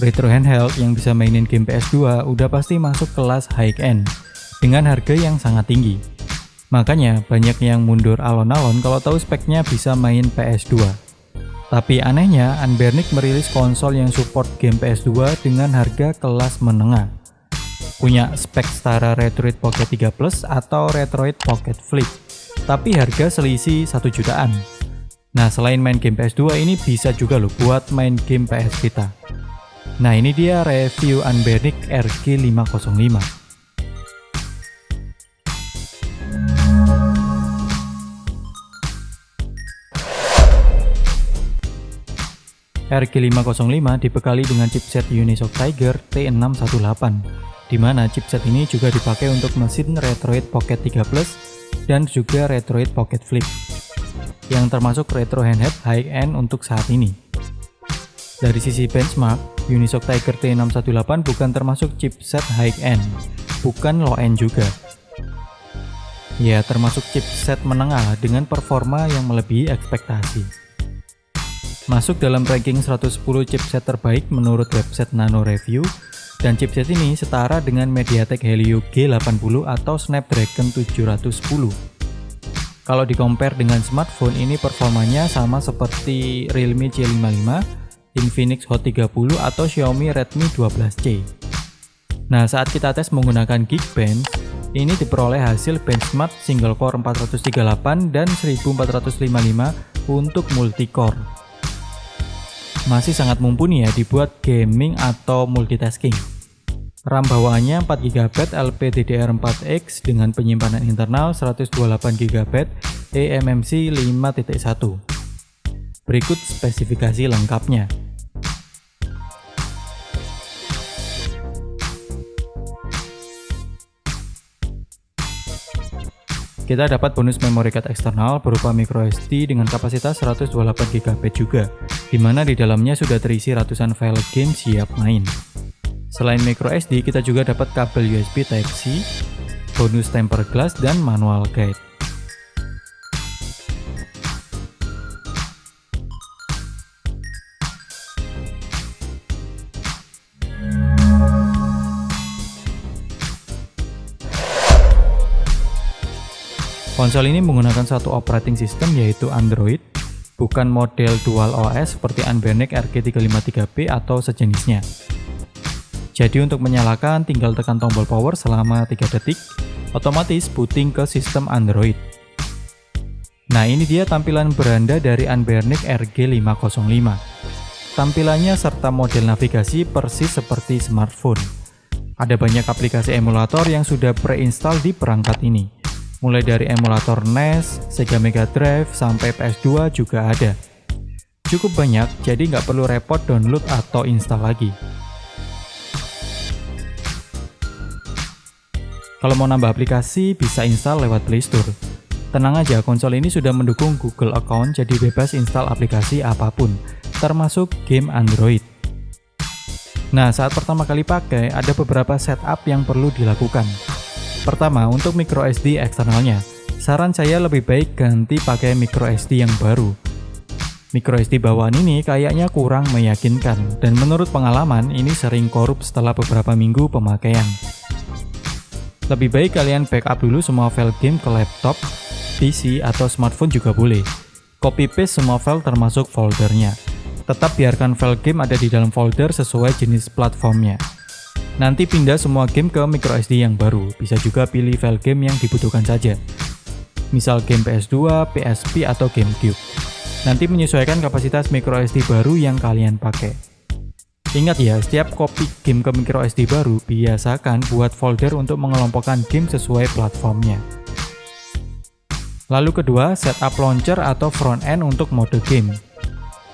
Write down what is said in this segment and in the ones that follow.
Retro handheld yang bisa mainin game PS2 udah pasti masuk kelas high-end dengan harga yang sangat tinggi. Makanya banyak yang mundur alon-alon kalau tahu speknya bisa main PS2. Tapi anehnya, Anbernic merilis konsol yang support game PS2 dengan harga kelas menengah. Punya spek setara Retroid Pocket 3 Plus atau Retroid Pocket Flip, tapi harga selisih 1 jutaan. Nah, selain main game PS2 ini bisa juga loh buat main game PS Vita. Nah, ini dia review Anbernic RG505. RG505 dibekali dengan chipset Unisoc Tiger T618, di mana chipset ini juga dipakai untuk mesin Retroid Pocket 3 Plus dan juga Retroid Pocket Flip, yang termasuk retro handheld high-end untuk saat ini. Dari sisi benchmark, Unisoc Tiger T618 bukan termasuk chipset high-end, bukan low-end juga. Ya, termasuk chipset menengah dengan performa yang melebihi ekspektasi. Masuk dalam ranking 110 chipset terbaik menurut website Nano Review, dan chipset ini setara dengan MediaTek Helio G80 atau Snapdragon 710. Kalau di-compare dengan smartphone, ini performanya sama seperti Realme C55, Infinix Hot 30, atau Xiaomi Redmi 12C. Nah, saat kita tes menggunakan Geekbench, ini diperoleh hasil benchmark single core 438 dan 1455 untuk multi-core. Masih sangat mumpuni ya dibuat gaming atau multitasking. RAM bawaannya 4GB LPDDR4X dengan penyimpanan internal 128GB eMMC 5.1. Berikut spesifikasi lengkapnya. Kita dapat bonus memory card eksternal berupa microSD dengan kapasitas 128GB juga, di mana di dalamnya sudah terisi ratusan file game siap main. Selain microSD, kita juga dapat kabel USB Type-C, bonus tempered glass, dan manual guide. Konsol ini menggunakan satu operating system yaitu Android, bukan model dual OS seperti Anbernic RG353B atau sejenisnya. Jadi untuk menyalakan tinggal tekan tombol power selama 3 detik, otomatis booting ke sistem Android. Nah, ini dia tampilan beranda dari Anbernic RG505. Tampilannya serta model navigasi persis seperti smartphone. Ada banyak aplikasi emulator yang sudah pre-install di perangkat ini. Mulai dari emulator NES, Sega Mega Drive, sampai PS2 juga ada. Cukup banyak, jadi nggak perlu repot download atau install lagi. Kalau mau nambah aplikasi, bisa install lewat Play Store. Tenang aja, konsol ini sudah mendukung Google Account, jadi bebas install aplikasi apapun, termasuk game Android. Nah, saat pertama kali pakai, ada beberapa setup yang perlu dilakukan. Pertama, untuk microSD eksternalnya, saran saya lebih baik ganti pakai microSD yang baru. MicroSD bawaan ini kayaknya kurang meyakinkan, dan menurut pengalaman ini sering korup setelah beberapa minggu pemakaian. Lebih baik kalian backup dulu semua file game ke laptop, PC, atau smartphone juga boleh. Copy paste semua file termasuk foldernya. Tetap biarkan file game ada di dalam folder sesuai jenis platformnya. Nanti pindah semua game ke microSD yang baru, bisa juga pilih file game yang dibutuhkan saja. Misal game PS2, PSP, atau GameCube. Nanti menyesuaikan kapasitas microSD baru yang kalian pakai. Ingat ya, setiap copy game ke microSD baru, biasakan buat folder untuk mengelompokkan game sesuai platformnya. Lalu kedua, setup launcher atau front end untuk mode game.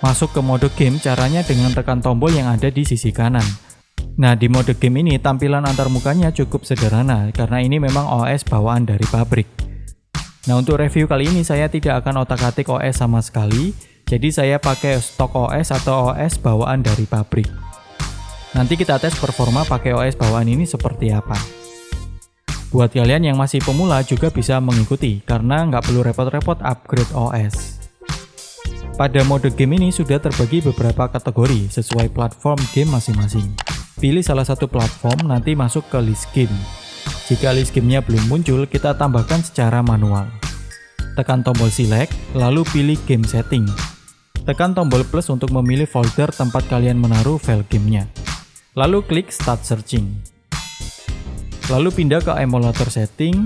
Masuk ke mode game caranya dengan tekan tombol yang ada di sisi kanan. Nah, di mode game ini tampilan antarmukanya cukup sederhana karena ini memang OS bawaan dari pabrik. Nah, untuk review kali ini saya tidak akan otak-atik OS sama sekali, jadi saya pakai stok OS atau OS bawaan dari pabrik. Nanti kita tes performa pakai OS bawaan ini seperti apa. Buat kalian yang masih pemula juga bisa mengikuti karena nggak perlu repot-repot upgrade OS. Pada mode game ini sudah terbagi beberapa kategori sesuai platform game masing-masing. Pilih salah satu platform, nanti masuk ke list game. Jika list gamenya belum muncul, kita tambahkan secara manual. Tekan tombol select, lalu pilih game setting. Tekan tombol plus untuk memilih folder tempat kalian menaruh file gamenya. Lalu klik start searching. Lalu pindah ke emulator setting,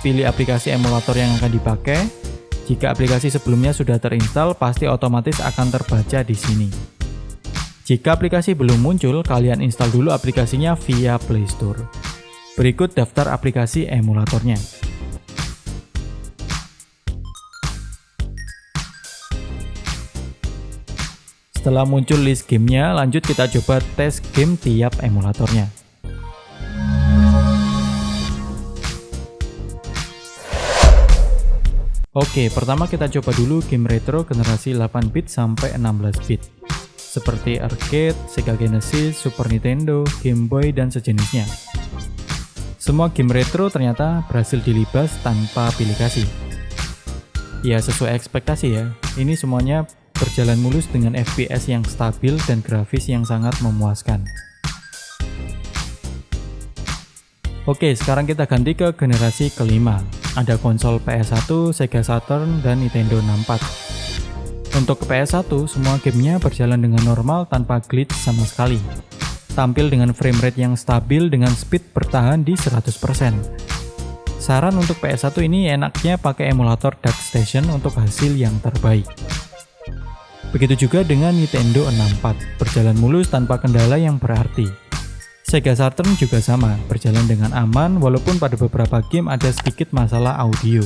pilih aplikasi emulator yang akan dipakai. Jika aplikasi sebelumnya sudah terinstall, pasti otomatis akan terbaca di sini. Jika aplikasi belum muncul, kalian install dulu aplikasinya via Play Store. Berikut daftar aplikasi emulatornya. Setelah muncul list gamenya, lanjut kita coba tes game tiap emulatornya. Oke, pertama kita coba dulu game retro generasi 8-bit sampai 16-bit. Seperti arcade, Sega Genesis, Super Nintendo, Game Boy, dan sejenisnya. Semua game retro ternyata berhasil dilibas tanpa pilih kasih. Ya, sesuai ekspektasi ya. Ini semuanya berjalan mulus dengan FPS yang stabil dan grafis yang sangat memuaskan. Oke, sekarang kita ganti ke generasi kelima. Ada konsol PS1, Sega Saturn, dan Nintendo 64. Untuk PS1, semua gamenya berjalan dengan normal tanpa glitch sama sekali. Tampil dengan frame rate yang stabil dengan speed bertahan di 100%. Saran untuk PS1 ini enaknya pakai emulator DuckStation untuk hasil yang terbaik. Begitu juga dengan Nintendo 64, berjalan mulus tanpa kendala yang berarti. Sega Saturn juga sama, berjalan dengan aman walaupun pada beberapa game ada sedikit masalah audio.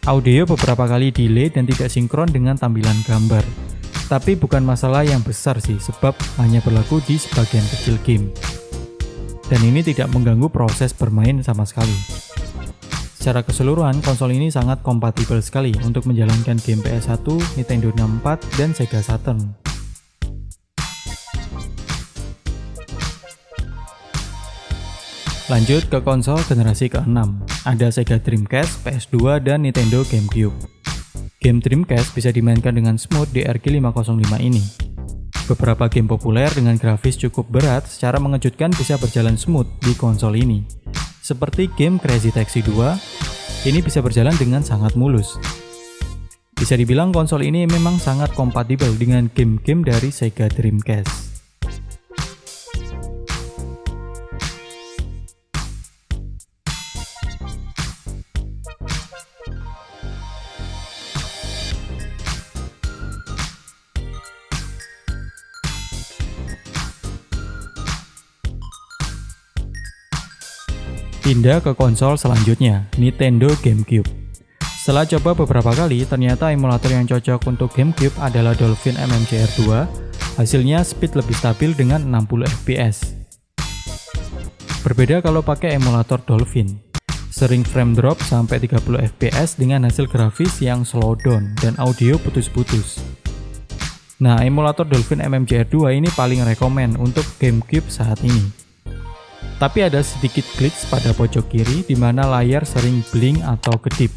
Audio beberapa kali delay dan tidak sinkron dengan tampilan gambar. Tapi bukan masalah yang besar sih, sebab hanya berlaku di sebagian kecil game. Dan ini tidak mengganggu proses bermain sama sekali. Secara keseluruhan, konsol ini sangat kompatibel sekali untuk menjalankan game PS1, Nintendo 64, dan Sega Saturn. Lanjut ke konsol generasi ke-6, ada Sega Dreamcast, PS2, dan Nintendo GameCube. Game Dreamcast bisa dimainkan dengan smooth di RG505 ini. Beberapa game populer dengan grafis cukup berat secara mengejutkan bisa berjalan smooth di konsol ini. Seperti game Crazy Taxi 2, ini bisa berjalan dengan sangat mulus. Bisa dibilang konsol ini memang sangat kompatibel dengan game-game dari Sega Dreamcast. Pindah ke konsol selanjutnya, Nintendo GameCube. Setelah coba beberapa kali, ternyata emulator yang cocok untuk GameCube adalah Dolphin MMCR2. Hasilnya speed lebih stabil dengan 60 fps. Berbeda kalau pakai emulator Dolphin. Sering frame drop sampai 30 fps dengan hasil grafis yang slow down dan audio putus-putus. Nah, emulator Dolphin MMCR2 ini paling rekomen untuk GameCube saat ini. Tapi ada sedikit glitch pada pojok kiri di mana layar sering blink atau kedip.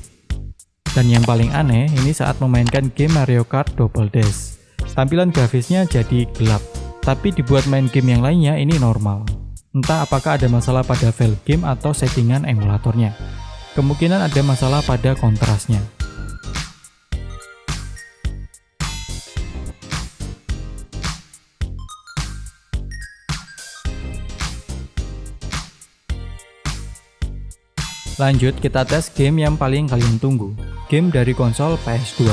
Dan yang paling aneh, ini saat memainkan game Mario Kart Double Dash. Tampilan grafisnya jadi gelap, tapi dibuat main game yang lainnya ini normal. Entah apakah ada masalah pada file game atau settingan emulatornya. Kemungkinan ada masalah pada kontrasnya. Lanjut kita tes game yang paling kalian tunggu, game dari konsol PS2.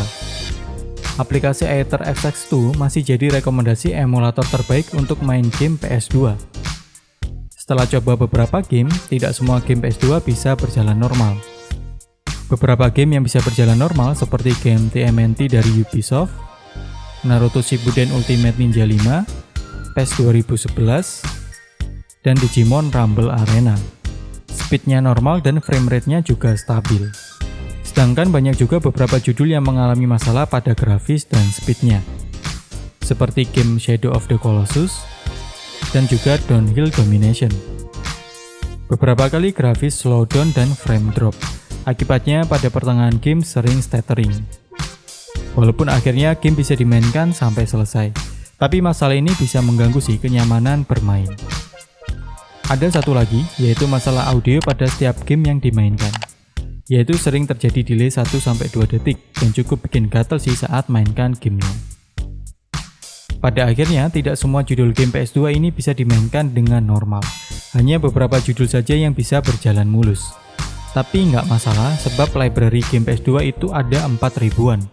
Aplikasi Aether FX2 masih jadi rekomendasi emulator terbaik untuk main game PS2. Setelah coba beberapa game, tidak semua game PS2 bisa berjalan normal. Beberapa game yang bisa berjalan normal seperti game TMNT dari Ubisoft, Naruto Shippuden Ultimate Ninja 5, PES 2011, dan Digimon Rumble Arena. Speednya normal dan frame rate-nya juga stabil. Sedangkan banyak juga beberapa judul yang mengalami masalah pada grafis dan speednya, seperti game Shadow of the Colossus dan juga Downhill Domination. Beberapa kali grafis slowdown dan frame drop. Akibatnya pada pertengahan game sering stuttering. Walaupun akhirnya game bisa dimainkan sampai selesai, tapi masalah ini bisa mengganggu sih kenyamanan bermain. Ada satu lagi, yaitu masalah audio pada setiap game yang dimainkan. Yaitu sering terjadi delay 1-2 detik dan cukup bikin gatel sih saat mainkan gamenya. Pada akhirnya, tidak semua judul game PS2 ini bisa dimainkan dengan normal. Hanya beberapa judul saja yang bisa berjalan mulus. Tapi nggak masalah, sebab library game PS2 itu ada 4.000-an.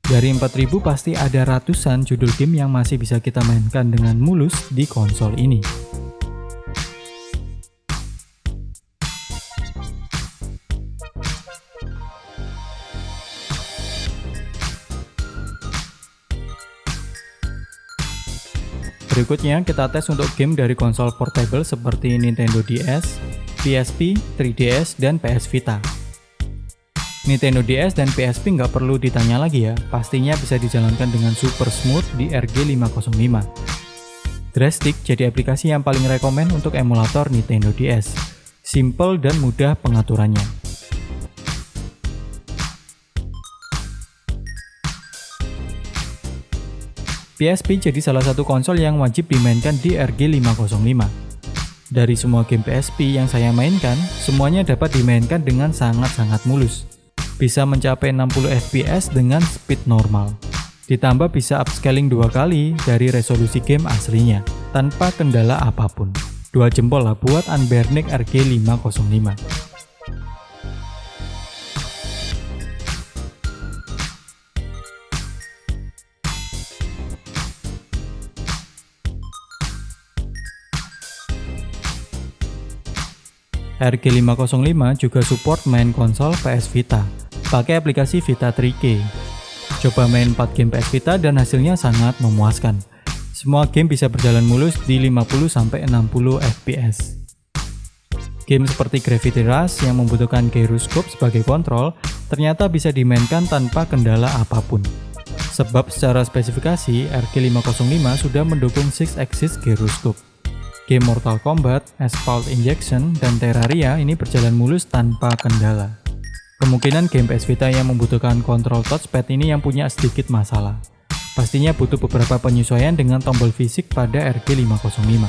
Dari 4.000 pasti ada ratusan judul game yang masih bisa kita mainkan dengan mulus di konsol ini. Berikutnya kita tes untuk game dari konsol portable seperti Nintendo DS, PSP, 3DS, dan PS Vita. Nintendo DS dan PSP nggak perlu ditanya lagi ya, pastinya bisa dijalankan dengan super smooth di RG505. Drastic jadi aplikasi yang paling rekomen untuk emulator Nintendo DS. Simple dan mudah pengaturannya. PSP jadi salah satu konsol yang wajib dimainkan di RG505. Dari semua game PSP yang saya mainkan, semuanya dapat dimainkan dengan sangat-sangat mulus. Bisa mencapai 60 fps dengan speed normal. Ditambah bisa upscaling 2 kali dari resolusi game aslinya, tanpa kendala apapun. 2 jempol lah buat Anbernic RG505. RG505 juga support main konsol PS Vita, pakai aplikasi Vita 3K. Coba main 4 game PS Vita dan hasilnya sangat memuaskan. Semua game bisa berjalan mulus di 50-60 fps. Game seperti Gravity Rush yang membutuhkan gyroscope sebagai kontrol, ternyata bisa dimainkan tanpa kendala apapun. Sebab secara spesifikasi, RG505 sudah mendukung 6-axis gyroscope. Game Mortal Kombat, Asphalt Injection, dan Terraria ini berjalan mulus tanpa kendala. Kemungkinan game PS Vita yang membutuhkan kontrol touchpad ini yang punya sedikit masalah. Pastinya butuh beberapa penyesuaian dengan tombol fisik pada RG505.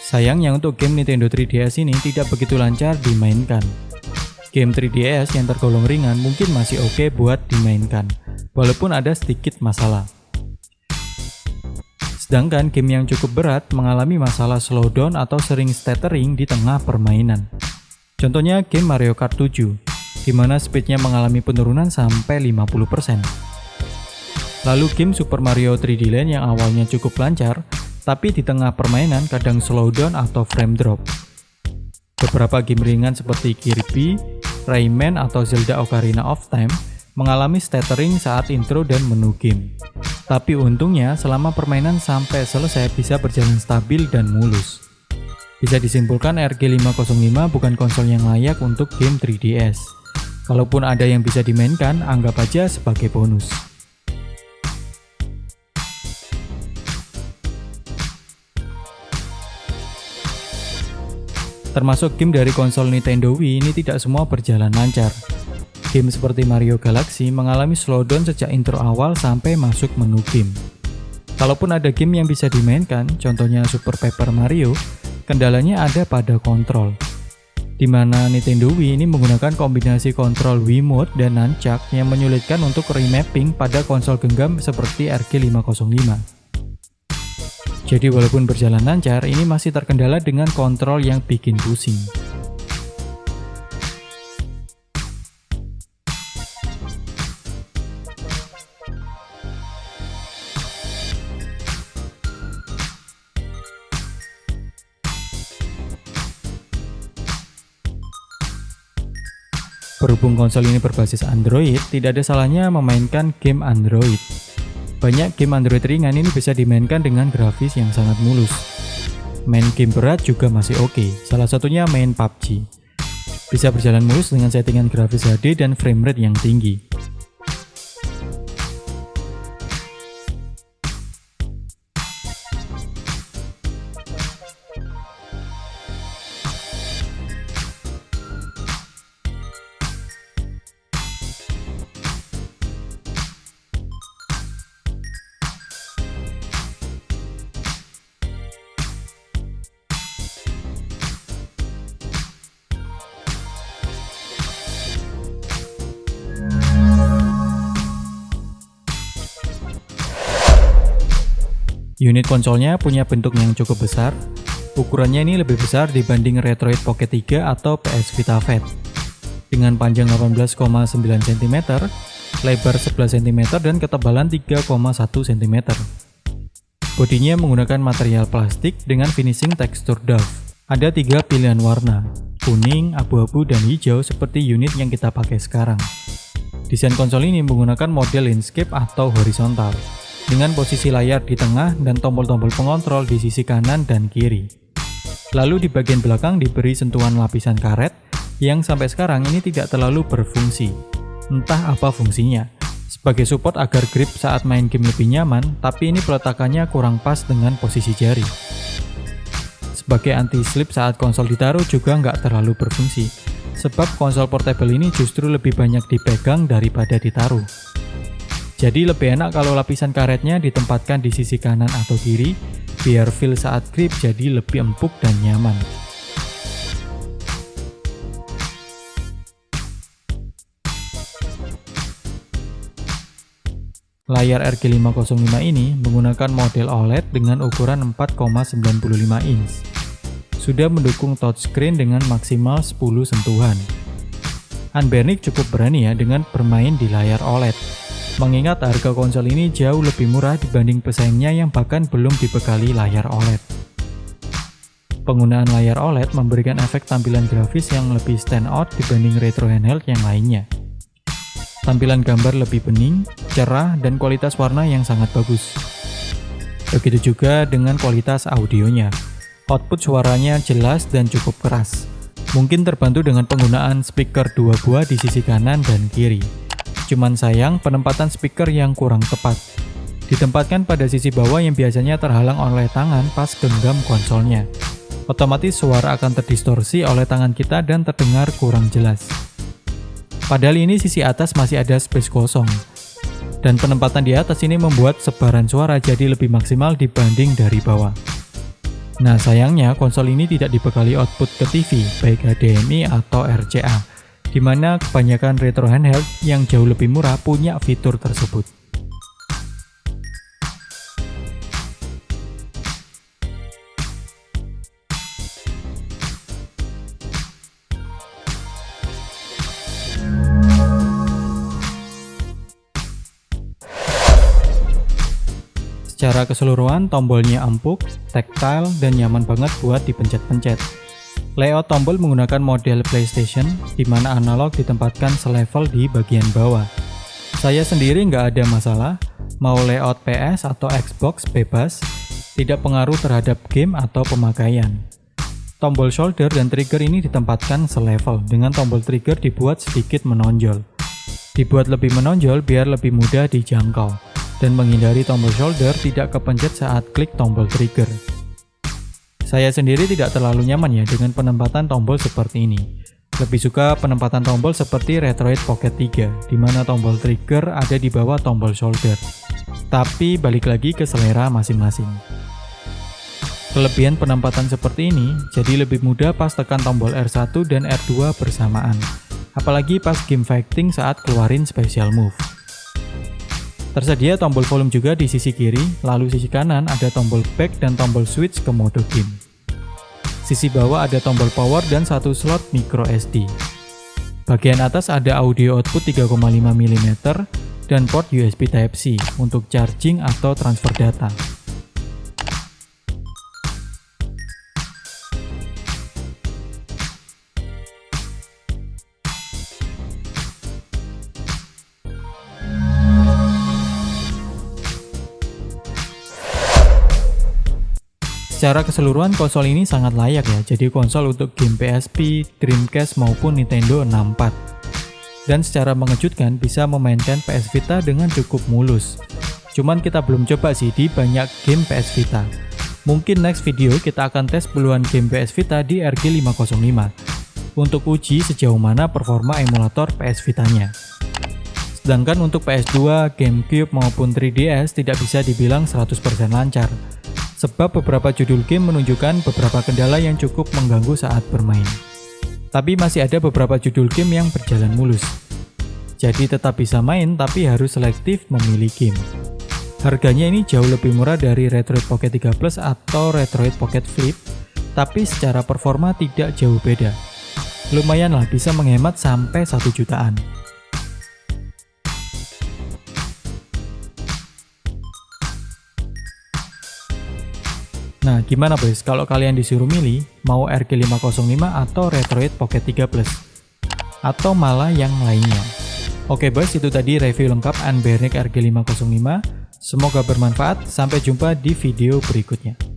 Sayangnya untuk game Nintendo 3DS ini tidak begitu lancar dimainkan. Game 3DS yang tergolong ringan mungkin masih oke buat dimainkan, walaupun ada sedikit masalah. Sedangkan game yang cukup berat mengalami masalah slowdown atau sering stuttering di tengah permainan. Contohnya game Mario Kart 7, di mana speednya mengalami penurunan sampai 50%. Lalu game Super Mario 3D Land yang awalnya cukup lancar, tapi di tengah permainan kadang slowdown atau frame drop. Beberapa game ringan seperti Kirby, Rayman, atau Zelda Ocarina of Time mengalami stuttering saat intro dan menu game. Tapi untungnya selama permainan sampai selesai bisa berjalan stabil dan mulus. Bisa disimpulkan RG505 bukan konsol yang layak untuk game 3DS. Kalaupun ada yang bisa dimainkan, anggap aja sebagai bonus. Termasuk game dari konsol Nintendo Wii ini tidak semua berjalan lancar. Game seperti Mario Galaxy mengalami slowdown sejak intro awal sampai masuk menu game. Kalaupun ada game yang bisa dimainkan, contohnya Super Paper Mario, kendalanya ada pada kontrol. Di mana Nintendo Wii ini menggunakan kombinasi kontrol Wiimote dan Nunchuk yang menyulitkan untuk remapping pada konsol genggam seperti RG505. Jadi walaupun berjalan lancar, ini masih terkendala dengan kontrol yang bikin pusing. Berhubung konsol ini berbasis Android, tidak ada salahnya memainkan game Android. Banyak game Android ringan ini bisa dimainkan dengan grafis yang sangat mulus. Main game berat juga masih oke, salah satunya main PUBG. Bisa berjalan mulus dengan settingan grafis HD dan framerate yang tinggi. Unit konsolnya punya bentuk yang cukup besar. Ukurannya ini lebih besar dibanding Retroid Pocket 3 atau PS Vita Fat. Dengan panjang 18,9 cm, lebar 11 cm, dan ketebalan 3,1 cm. Bodinya menggunakan material plastik dengan finishing tekstur doff. Ada 3 pilihan warna, kuning, abu-abu, dan hijau seperti unit yang kita pakai sekarang. Desain konsol ini menggunakan model landscape atau horizontal, dengan posisi layar di tengah dan tombol-tombol pengontrol di sisi kanan dan kiri. Lalu di bagian belakang diberi sentuhan lapisan karet yang sampai sekarang ini tidak terlalu berfungsi. Entah apa fungsinya. Sebagai support agar grip saat main game lebih nyaman, tapi ini peletakannya kurang pas dengan posisi jari. Sebagai anti-slip saat konsol ditaruh juga nggak terlalu berfungsi, sebab konsol portable ini justru lebih banyak dipegang daripada ditaruh. Jadi lebih enak kalau lapisan karetnya ditempatkan di sisi kanan atau kiri, biar feel saat grip jadi lebih empuk dan nyaman. Layar RG505 ini menggunakan model OLED dengan ukuran 4,95 inch. Sudah mendukung touchscreen dengan maksimal 10 sentuhan. Anbernic cukup berani ya dengan bermain di layar OLED. Mengingat harga konsol ini jauh lebih murah dibanding pesaingnya yang bahkan belum dibekali layar OLED. Penggunaan layar OLED memberikan efek tampilan grafis yang lebih stand out dibanding retro handheld yang lainnya. Tampilan gambar lebih bening, cerah, dan kualitas warna yang sangat bagus. Begitu juga dengan kualitas audionya. Output suaranya jelas dan cukup keras. Mungkin terbantu dengan penggunaan speaker 2 buah di sisi kanan dan kiri. Cuman sayang penempatan speaker yang kurang tepat. Ditempatkan pada sisi bawah yang biasanya terhalang oleh tangan pas genggam konsolnya. Otomatis suara akan terdistorsi oleh tangan kita dan terdengar kurang jelas. Padahal ini sisi atas masih ada space kosong. Dan penempatan di atas ini membuat sebaran suara jadi lebih maksimal dibanding dari bawah. Nah sayangnya konsol ini tidak dibekali output ke TV, baik HDMI atau RCA. Di mana kebanyakan retro handheld yang jauh lebih murah punya fitur tersebut. Secara keseluruhan tombolnya empuk, tactile, dan nyaman banget buat dipencet-pencet. Layout tombol menggunakan model PlayStation, di mana analog ditempatkan selevel di bagian bawah. Saya sendiri nggak ada masalah, mau layout PS atau Xbox bebas, tidak pengaruh terhadap game atau pemakaian. Tombol shoulder dan trigger ini ditempatkan selevel, dengan tombol trigger dibuat sedikit menonjol. Dibuat lebih menonjol biar lebih mudah dijangkau, dan menghindari tombol shoulder tidak kepencet saat klik tombol trigger. Saya sendiri tidak terlalu nyaman ya dengan penempatan tombol seperti ini. Lebih suka penempatan tombol seperti Retroid Pocket 3, di mana tombol trigger ada di bawah tombol shoulder. Tapi balik lagi ke selera masing-masing. Kelebihan penempatan seperti ini, jadi lebih mudah pas tekan tombol R1 dan R2 bersamaan. Apalagi pas game fighting saat keluarin special move. Tersedia tombol volume juga di sisi kiri, lalu sisi kanan ada tombol back dan tombol switch ke mode game. Sisi bawah ada tombol power dan satu slot micro SD. Bagian atas ada audio output 3,5 mm dan port USB Type-C untuk charging atau transfer data. Secara keseluruhan konsol ini sangat layak ya jadi konsol untuk game PSP, Dreamcast maupun Nintendo 64. Dan secara mengejutkan bisa memainkan PS Vita dengan cukup mulus. Cuman kita belum coba sih di banyak game PS Vita. Mungkin next video kita akan tes puluhan game PS Vita di RG505 untuk uji sejauh mana performa emulator PS Vitanya. Sedangkan untuk PS2, GameCube maupun 3DS tidak bisa dibilang 100% lancar. Sebab beberapa judul game menunjukkan beberapa kendala yang cukup mengganggu saat bermain. Tapi masih ada beberapa judul game yang berjalan mulus. Jadi tetap bisa main tapi harus selektif memilih game. Harganya ini jauh lebih murah dari Retroid Pocket 3 Plus atau Retroid Pocket Flip, tapi secara performa tidak jauh beda. Lumayan lah, bisa menghemat sampai 1 jutaan. Nah, gimana boys kalau kalian disuruh milih mau RG505 atau Retroid Pocket 3 Plus? Atau malah yang lainnya? Oke boys, itu tadi review lengkap Anbernic RG505. Semoga bermanfaat, sampai jumpa di video berikutnya.